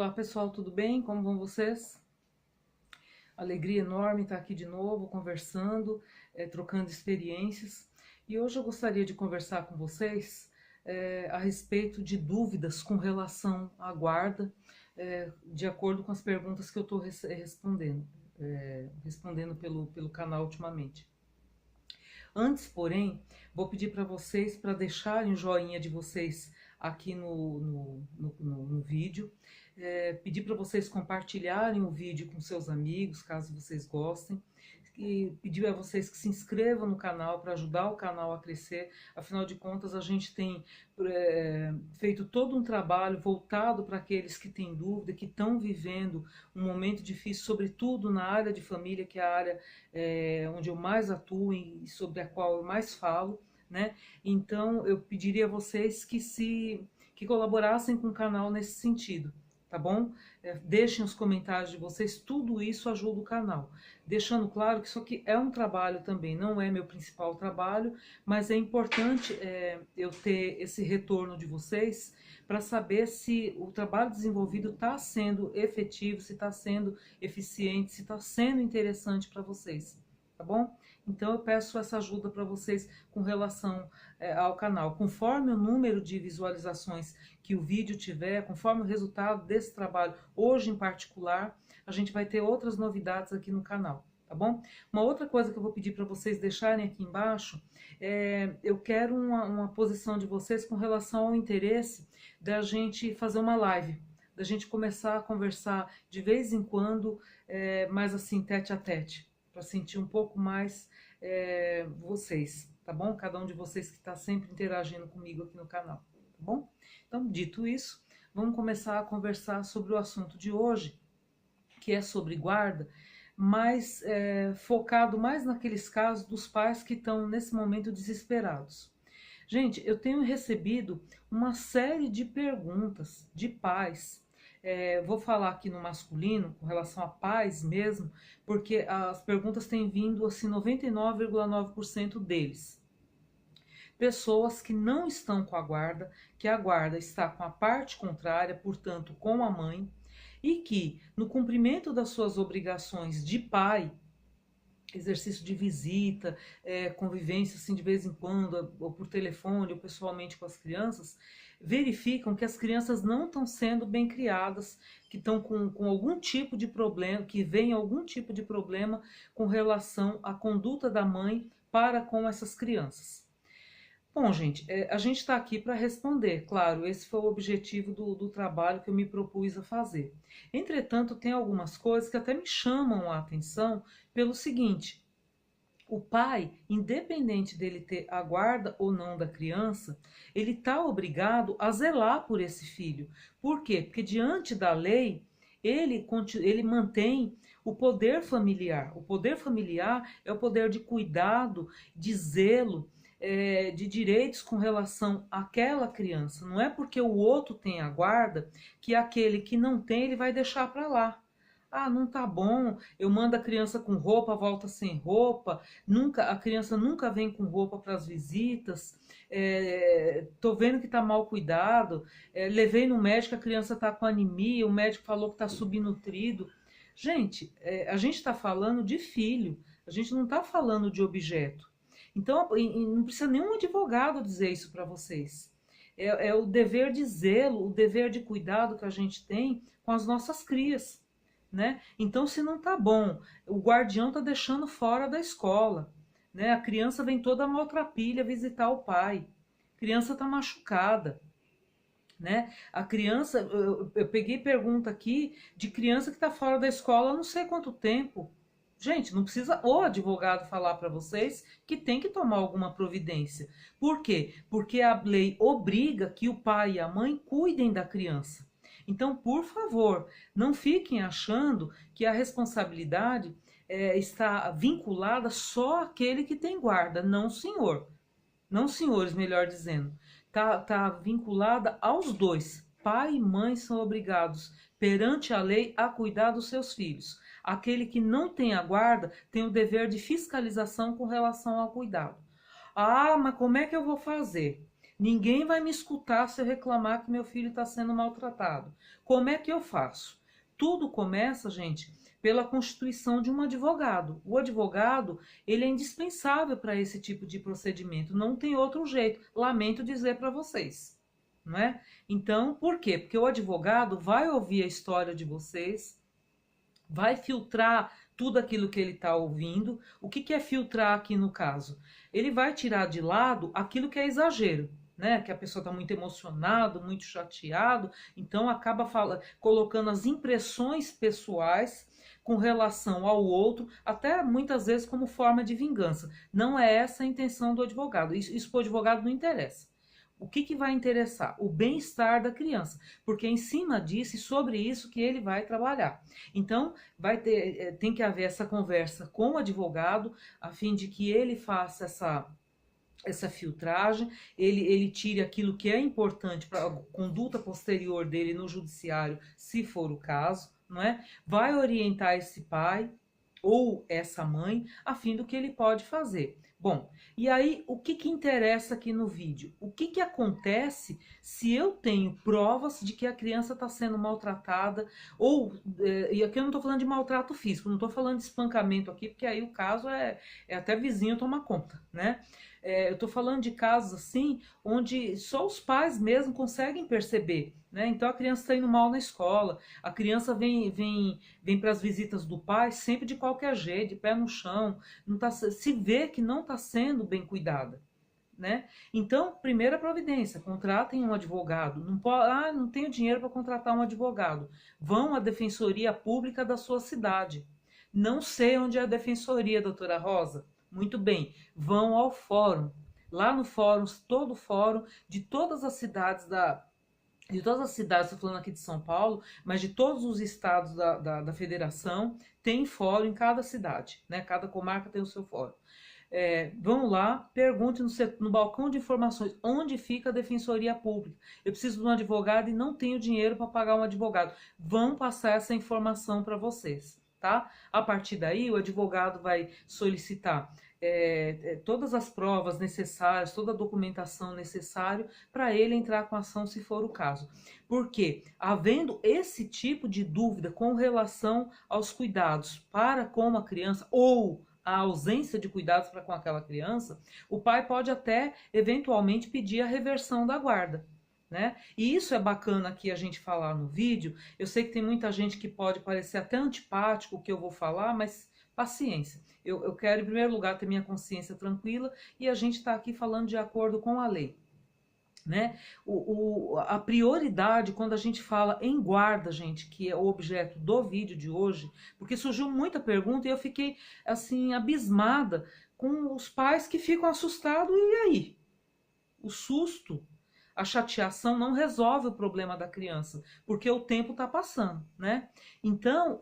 Olá pessoal, tudo bem? Como vão vocês? Alegria enorme estar aqui de novo, conversando, trocando experiências. E hoje eu gostaria de conversar com vocês a respeito de dúvidas com relação à guarda, de acordo com as perguntas que eu estou respondendo pelo canal ultimamente. Antes, porém, vou pedir para vocês para deixarem o joinha de vocês aqui no vídeo. Pedir para vocês compartilharem o vídeo com seus amigos, caso vocês gostem. E pedir a vocês que se inscrevam no canal para ajudar o canal a crescer. Afinal de contas, a gente tem feito todo um trabalho voltado para aqueles que têm dúvida, que estão vivendo um momento difícil, sobretudo na área de família, que é a área onde eu mais atuo e sobre a qual eu mais falo, né? Então, eu pediria a vocês que colaborassem com o canal nesse sentido. Tá bom? Deixem os comentários de vocês, tudo isso ajuda o canal. Deixando claro que isso aqui é um trabalho também, não é meu principal trabalho, mas é importante eu ter esse retorno de vocês para saber se o trabalho desenvolvido está sendo efetivo, se está sendo eficiente, se está sendo interessante para vocês, tá bom? Então eu peço essa ajuda para vocês com relação ao canal. Conforme o número de visualizações que o vídeo tiver, conforme o resultado desse trabalho, hoje em particular, a gente vai ter outras novidades aqui no canal, tá bom? Uma outra coisa que eu vou pedir para vocês deixarem aqui embaixo, eu quero uma posição de vocês com relação ao interesse da gente fazer uma live, da gente começar a conversar de vez em quando, mais assim, tete a tete, para sentir um pouco mais vocês, tá bom? Cada um de vocês que está sempre interagindo comigo aqui no canal, tá bom? Então, dito isso, vamos começar a conversar sobre o assunto de hoje, que é sobre guarda, mas focado mais naqueles casos dos pais que estão nesse momento desesperados. Gente, eu tenho recebido uma série de perguntas de pais. Vou falar aqui no masculino, com relação a pais mesmo, porque as perguntas têm vindo assim, 99,9% deles. Pessoas que não estão com a guarda, que a guarda está com a parte contrária, portanto com a mãe, e que no cumprimento das suas obrigações de pai, exercício de visita, convivência assim de vez em quando, ou por telefone, ou pessoalmente com as crianças, verificam que as crianças não estão sendo bem criadas, que estão com algum tipo de problema, que vem algum tipo de problema com relação à conduta da mãe para com essas crianças. Bom, gente, a gente está aqui para responder, claro, esse foi o objetivo do trabalho que eu me propus a fazer. Entretanto, tem algumas coisas que até me chamam a atenção pelo seguinte: o pai, independente dele ter a guarda ou não da criança, ele está obrigado a zelar por esse filho. Por quê? Porque diante da lei, ele mantém o poder familiar. O poder familiar é o poder de cuidado, de zelo, de direitos com relação àquela criança. Não é porque o outro tem a guarda que aquele que não tem ele vai deixar para lá. Ah, não tá bom, eu mando a criança com roupa, volta sem roupa, a criança nunca vem com roupa para as visitas, tô vendo que tá mal cuidado, levei no médico, a criança tá com anemia, o médico falou que tá subnutrido. Gente, a gente está falando de filho, a gente não está falando de objeto. Então, não precisa nenhum advogado dizer isso para vocês. É o dever de zelo, o dever de cuidado que a gente tem com as nossas crias, né? Então, se não tá bom, o guardião tá deixando fora da escola, né? A criança vem toda maltrapilha visitar o pai, a criança tá machucada, né? A criança, eu peguei pergunta aqui de criança que tá fora da escola há não sei quanto tempo. Gente, não precisa o advogado falar para vocês que tem que tomar alguma providência. Por quê? Porque a lei obriga que o pai e a mãe cuidem da criança. Então, por favor, não fiquem achando que a responsabilidade está vinculada só àquele que tem guarda. Não, senhor. Não, senhores, melhor dizendo. Tá vinculada aos dois. Pai e mãe são obrigados, perante a lei, a cuidar dos seus filhos. Aquele que não tem a guarda tem o dever de fiscalização com relação ao cuidado. Ah, mas como é que eu vou fazer? Ninguém vai me escutar se eu reclamar que meu filho está sendo maltratado. Como é que eu faço? Tudo começa, gente, pela constituição de um advogado. O advogado, ele é indispensável para esse tipo de procedimento. Não tem outro jeito. Lamento dizer para vocês, não é? Então, por quê? Porque o advogado vai ouvir a história de vocês, vai filtrar tudo aquilo que ele está ouvindo. O que é filtrar aqui no caso? Ele vai tirar de lado aquilo que é exagero, né? Que a pessoa está muito emocionado, muito chateado, então acaba colocando as impressões pessoais com relação ao outro, até muitas vezes como forma de vingança. Não é essa a intenção do advogado. Isso para o advogado não interessa. O que vai interessar? O bem-estar da criança, porque é em cima disso e sobre isso que ele vai trabalhar. Então, tem que haver essa conversa com o advogado, a fim de que ele faça essa filtragem, ele tire aquilo que é importante para a conduta posterior dele no judiciário, se for o caso, não é? Vai orientar esse pai ou essa mãe, a fim do que ele pode fazer. Bom, e aí o que interessa aqui no vídeo? O que acontece se eu tenho provas de que a criança está sendo maltratada, ou, e aqui eu não estou falando de maltrato físico, não estou falando de espancamento aqui, porque aí o caso é até vizinho tomar conta, né? Eu estou falando de casos assim, onde só os pais mesmo conseguem perceber, né? Então a criança está indo mal na escola, a criança vem para as visitas do pai sempre de qualquer jeito, de pé no chão, não tá, se vê que não está sendo bem cuidada, né? Então, primeira providência, contratem um advogado. Não pode, não tenho dinheiro para contratar um advogado. Vão à defensoria pública da sua cidade. Não sei onde é a defensoria, doutora Rosa. Muito bem, vão ao fórum. Lá no fórum, todo o fórum de todas as cidades estou falando aqui de São Paulo, mas de todos os estados da federação, tem fórum em cada cidade, né? Cada comarca tem o seu fórum. Vão lá, pergunte no balcão de informações onde fica a defensoria pública. Eu preciso de um advogado e não tenho dinheiro para pagar um advogado. Vão passar essa informação para vocês, tá? A partir daí, o advogado vai solicitar todas as provas necessárias, toda a documentação necessária para ele entrar com a ação, se for o caso. Porque, havendo esse tipo de dúvida com relação aos cuidados para com a criança ou a ausência de cuidados para com aquela criança, o pai pode até eventualmente pedir a reversão da guarda, né? E isso é bacana aqui a gente falar no vídeo. Eu sei que tem muita gente que pode parecer até antipático o que eu vou falar, mas paciência. Eu quero, em primeiro lugar, ter minha consciência tranquila e a gente está aqui falando de acordo com a lei, né? A prioridade quando a gente fala em guarda, gente, que é o objeto do vídeo de hoje, porque surgiu muita pergunta e eu fiquei assim abismada com os pais que ficam assustados. E aí? O susto, a chateação não resolve o problema da criança, porque o tempo está passando, né? Então,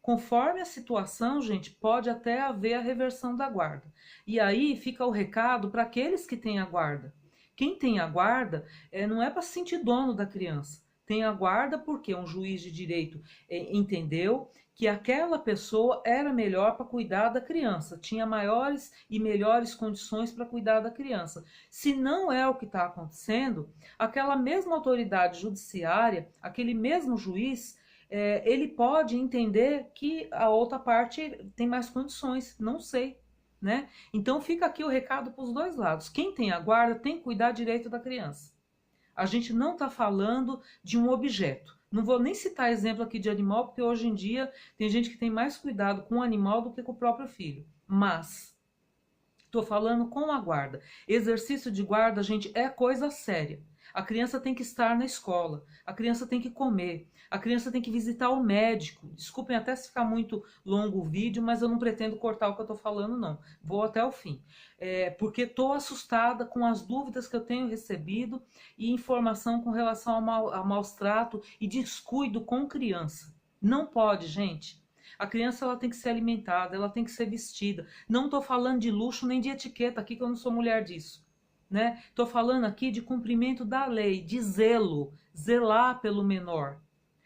conforme a situação, gente, pode até haver a reversão da guarda. E aí fica o recado para aqueles que têm a guarda. Quem tem a guarda não é para se sentir dono da criança. Tem a guarda porque um juiz de direito entendeu que aquela pessoa era melhor para cuidar da criança, tinha maiores e melhores condições para cuidar da criança. Se não é o que está acontecendo, aquela mesma autoridade judiciária, aquele mesmo juiz, ele pode entender que a outra parte tem mais condições, não sei, né? Então fica aqui o recado para os dois lados. Quem tem a guarda tem que cuidar direito da criança. A gente não está falando de um objeto. Não vou nem citar exemplo aqui de animal, porque hoje em dia tem gente que tem mais cuidado com o animal do que com o próprio filho. Mas estou falando com a guarda. Exercício de guarda, gente, é coisa séria. A criança tem que estar na escola, a criança tem que comer, a criança tem que visitar o médico. Desculpem até se ficar muito longo o vídeo, mas eu não pretendo cortar o que eu estou falando, não. Vou até o fim. Porque estou assustada com as dúvidas que eu tenho recebido e informação com relação a maus trato e descuido com criança. Não pode, gente. A criança ela tem que ser alimentada, ela tem que ser vestida. Não estou falando de luxo nem de etiqueta aqui, que eu não sou mulher disso. Né? Estou falando aqui de cumprimento da lei, de zelo, zelar pelo menor.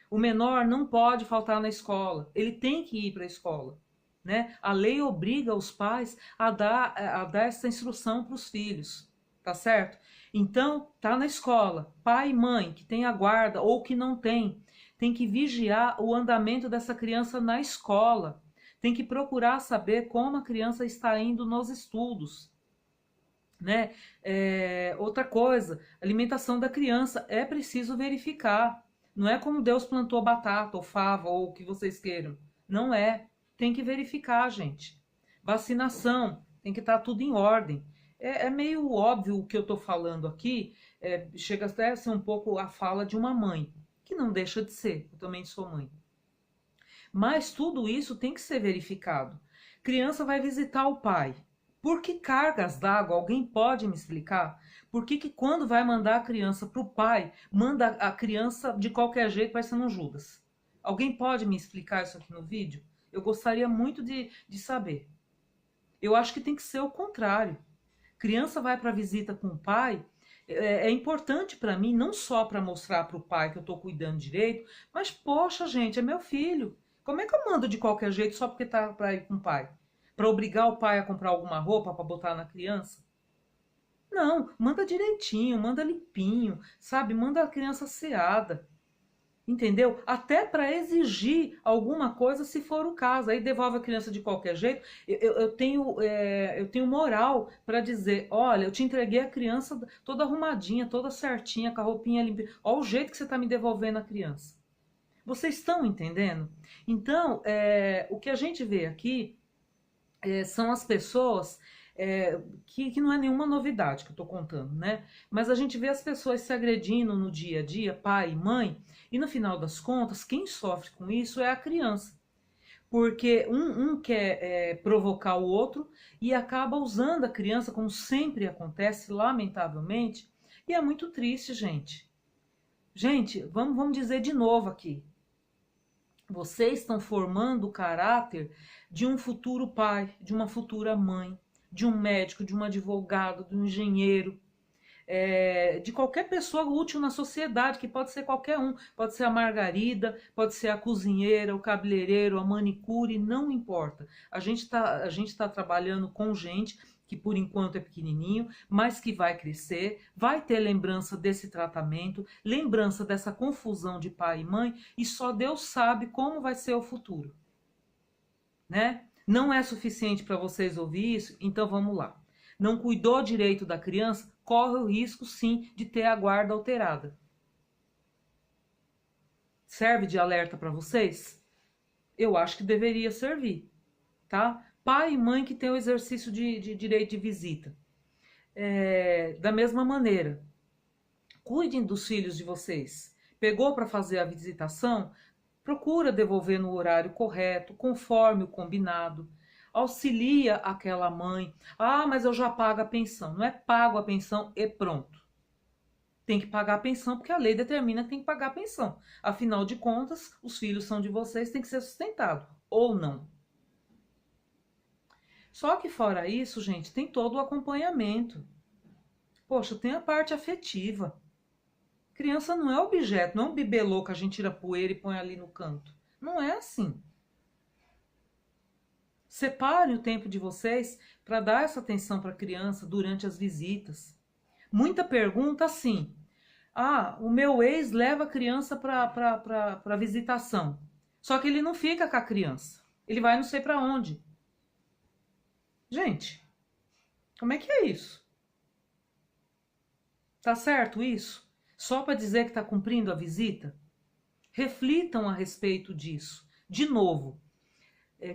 O menor não pode faltar na escola, ele tem que ir para a escola. Né? A lei obriga os pais a dar essa instrução para os filhos. tá certo? Então, tá na escola, pai e mãe que tem a guarda ou que não tem que vigiar o andamento dessa criança na escola, tem que procurar saber como a criança está indo nos estudos, né? Outra coisa, alimentação da criança é preciso verificar. Não é como Deus plantou batata ou fava ou o que vocês queiram. Não é. Tem que verificar, gente. Vacinação, tem que estar tudo em ordem. É meio óbvio o que eu estou falando aqui, chega até a ser um pouco a fala de uma mãe, que não deixa de ser, eu também sou mãe. Mas tudo isso tem que ser verificado. Criança vai visitar o pai. Por que cargas d'água? Alguém pode me explicar? Por que quando vai mandar a criança para o pai, manda a criança de qualquer jeito, parecendo um Judas? Alguém pode me explicar isso aqui no vídeo? Eu gostaria muito de saber. Eu acho que tem que ser o contrário. Criança vai para visita com o pai, é importante para mim, não só para mostrar para o pai que eu estou cuidando direito, mas, poxa, gente, é meu filho. Como é que eu mando de qualquer jeito só porque tá para ir com o pai? Para obrigar o pai a comprar alguma roupa para botar na criança? Não, manda direitinho, manda limpinho, sabe? Manda a criança asseada. Entendeu? Até para exigir alguma coisa, se for o caso. Aí devolve a criança de qualquer jeito. Eu tenho moral para dizer: olha, eu te entreguei a criança toda arrumadinha, toda certinha, com a roupinha limpa. Olha o jeito que você está me devolvendo a criança. Vocês estão entendendo? Então, o que a gente vê aqui são as pessoas que não é nenhuma novidade que eu estou contando, né? Mas a gente vê as pessoas se agredindo no dia a dia, pai e mãe, e no final das contas, quem sofre com isso é a criança. Porque um quer provocar o outro e acaba usando a criança, como sempre acontece, lamentavelmente, e é muito triste, gente. Gente, vamos dizer de novo aqui. Vocês estão formando o caráter de um futuro pai, de uma futura mãe, de um médico, de um advogado, de um engenheiro, de qualquer pessoa útil na sociedade, que pode ser qualquer um. Pode ser a margarida, pode ser a cozinheira, o cabeleireiro, a manicure, não importa. A gente tá trabalhando com gente que por enquanto é pequenininho, mas que vai crescer, vai ter lembrança desse tratamento, lembrança dessa confusão de pai e mãe, e só Deus sabe como vai ser o futuro, né? Não é suficiente para vocês ouvir isso? Então vamos lá. Não cuidou direito da criança? Corre o risco, sim, de ter a guarda alterada. Serve de alerta para vocês? Eu acho que deveria servir, tá? Pai e mãe que tem o exercício de direito de visita. Da mesma maneira, cuidem dos filhos de vocês. Pegou para fazer a visitação? Procura devolver no horário correto, conforme o combinado. Auxilia aquela mãe. Ah, mas eu já pago a pensão. Não é pago a pensão e pronto. Tem que pagar a pensão porque a lei determina que tem que pagar a pensão. Afinal de contas, os filhos são de vocês, tem que ser sustentado. Ou não. Só que fora isso, gente, tem todo o acompanhamento. Poxa, tem a parte afetiva. Criança não é objeto, não é um bibelô que a gente tira poeira e põe ali no canto. Não é assim. Separe o tempo de vocês para dar essa atenção para a criança durante as visitas. Muita pergunta assim: ah, o meu ex leva a criança para visitação. Só que ele não fica com a criança. Ele vai não sei para onde. Gente, como é que é isso? Tá certo isso? Só para dizer que está cumprindo a visita? Reflitam a respeito disso. De novo,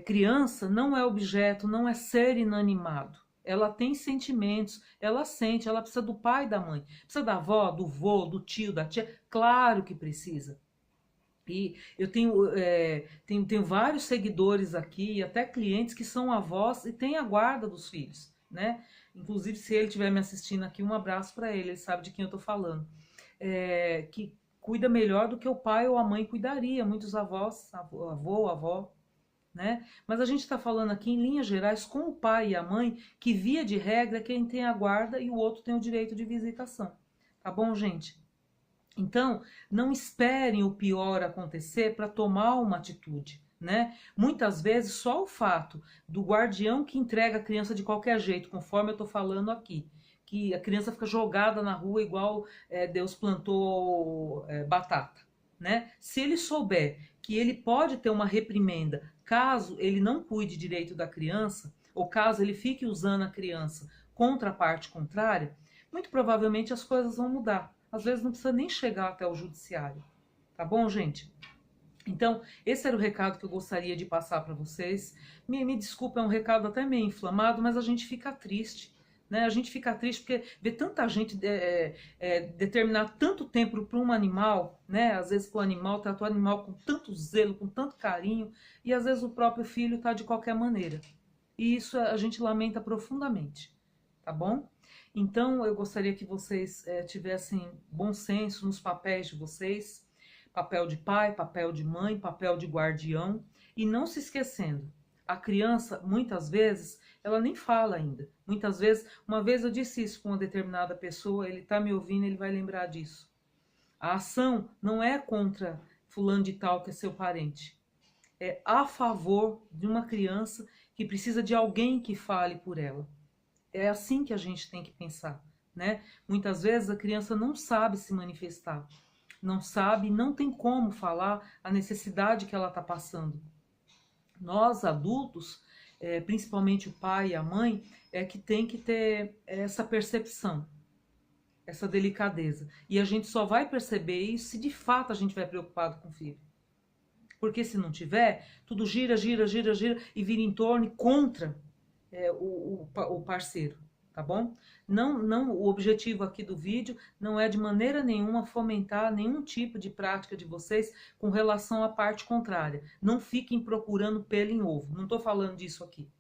criança não é objeto, não é ser inanimado. Ela tem sentimentos, ela sente, ela precisa do pai e da mãe. Precisa da avó, do vô, do tio, da tia. Claro que precisa. E eu tenho vários seguidores aqui, até clientes que são avós e têm a guarda dos filhos, né? Inclusive, se ele estiver me assistindo aqui, um abraço para ele sabe de quem eu estou falando. Que cuida melhor do que o pai ou a mãe cuidaria, muitos avós, avô, avó, né? Mas a gente está falando aqui em linhas gerais com o pai e a mãe, que via de regra é quem tem a guarda e o outro tem o direito de visitação. Tá bom, gente? Então, não esperem o pior acontecer para tomar uma atitude, né? Muitas vezes só o fato do guardião que entrega a criança de qualquer jeito, conforme eu estou falando aqui, que a criança fica jogada na rua igual Deus plantou batata, né? Se ele souber que ele pode ter uma reprimenda caso ele não cuide direito da criança, ou caso ele fique usando a criança contra a parte contrária, muito provavelmente as coisas vão mudar. Às vezes não precisa nem chegar até o judiciário. Tá bom, gente? Então, esse era o recado que eu gostaria de passar para vocês. Me desculpa, é um recado até meio inflamado, mas a gente fica triste. Né? A gente fica triste porque ver tanta gente determinar tanto tempo para um animal, né? Às vezes para o animal, trata o animal com tanto zelo, com tanto carinho, e às vezes o próprio filho está de qualquer maneira. E isso a gente lamenta profundamente, tá bom? Então, eu gostaria que vocês tivessem bom senso nos papéis de vocês, papel de pai, papel de mãe, papel de guardião, e não se esquecendo, a criança, muitas vezes, ela nem fala ainda. Muitas vezes, uma vez eu disse isso com uma determinada pessoa, ele está me ouvindo, ele vai lembrar disso. A ação não é contra fulano de tal que é seu parente. É a favor de uma criança que precisa de alguém que fale por ela. É assim que a gente tem que pensar, né? Muitas vezes a criança não sabe se manifestar, não sabe, não tem como falar a necessidade que ela está passando. Nós, adultos, principalmente o pai e a mãe, é que tem que ter essa percepção, essa delicadeza. E a gente só vai perceber isso se de fato a gente vai preocupado com o filho. Porque se não tiver, tudo gira, gira, gira, gira e vira em torno e contra o parceiro, tá bom? Não, o objetivo aqui do vídeo não é de maneira nenhuma fomentar nenhum tipo de prática de vocês com relação à parte contrária. Não fiquem procurando pelo em ovo, não estou falando disso aqui.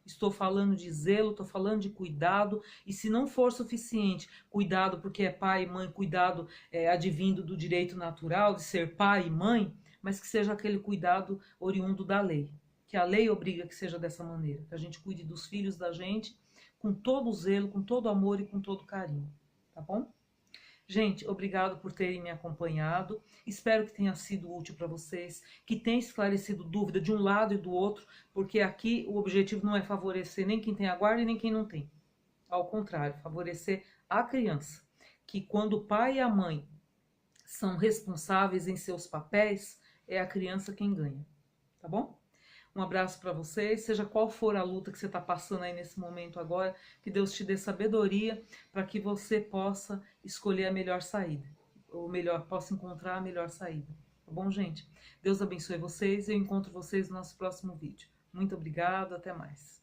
Estou falando de zelo, estou falando de cuidado, e se não for suficiente, cuidado porque é pai e mãe, cuidado advindo do direito natural de ser pai e mãe, mas que seja aquele cuidado oriundo da lei. Que a lei obriga que seja dessa maneira, que a gente cuide dos filhos da gente com todo o zelo, com todo o amor e com todo o carinho, tá bom? Gente, obrigado por terem me acompanhado, espero que tenha sido útil para vocês, que tenha esclarecido dúvida de um lado e do outro, porque aqui o objetivo não é favorecer nem quem tem a guarda e nem quem não tem. Ao contrário, favorecer a criança, que quando o pai e a mãe são responsáveis em seus papéis, é a criança quem ganha, tá bom? Um abraço para vocês, seja qual for a luta que você está passando aí nesse momento agora, que Deus te dê sabedoria para que você possa escolher a melhor saída, ou melhor, possa encontrar a melhor saída, tá bom, gente? Deus abençoe vocês e eu encontro vocês no nosso próximo vídeo. Muito obrigado, até mais.